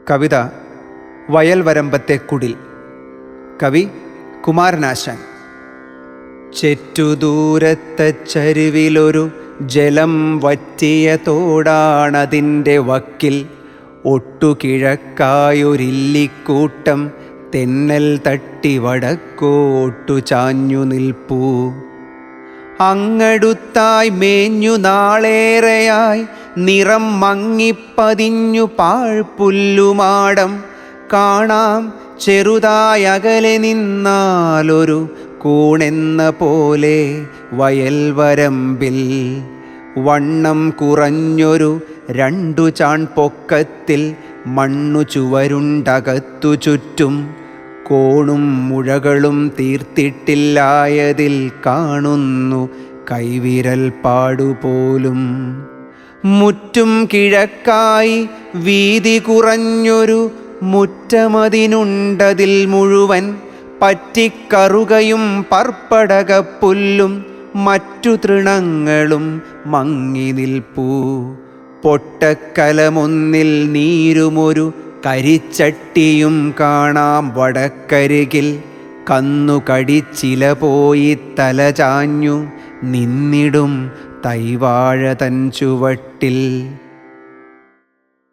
കവിത വയൽ വരമ്പത്തെ കുടിൽ. കവി കുമാരനാശാൻ. ചെറ്റുദൂരത്തെ ചരുവിലൊരു ജലം വറ്റിയ തോടാണതിൻ്റെ വക്കിൽ. ഒട്ടുകിഴക്കായൊരില്ലിക്കൂട്ടം തെന്നൽ തട്ടി വടക്കോട്ടു ചാഞ്ഞു നിൽപ്പൂ. അങ്ങടുത്തായി മേഞ്ഞു നാളേറെയായി നിറം മങ്ങിപ്പതിഞ്ഞു പാഴ്പുല്ലുമാടം. കാണാം ചെറുതായകലെ നിന്നാലൊരു കൂണെന്ന പോലെ വയൽവരമ്പിൽ. വണ്ണം കുറഞ്ഞൊരു 2 ചാൺ പൊക്കത്തിൽ മണ്ണു ചുവരുണ്ടകത്തു ചുറ്റും. കോണും മുഴകളും തീർത്തിട്ടില്ലായതിൽ കാണുന്നു കൈവിരൽ പാടുപോലും. മുറ്റും കിഴക്കായി വീതി കുറഞ്ഞൊരു മുറ്റമതിനുണ്ടതിൽ മുഴുവൻ. പറ്റിക്കറുകയും പർപ്പടകപ്പുല്ലും മറ്റു തൃണങ്ങളും മങ്ങി നിൽപ്പൂ. പൊട്ടക്കലമൊന്നിൽ നീരുമൊരു കരിച്ചട്ടിയും കാണാം വടക്കരികിൽ. കന്നു കടിച്ചില പോയി തലചാഞ്ഞു നിന്നിടും തൈവാഴ തൻ ചുവട്ടിൽ.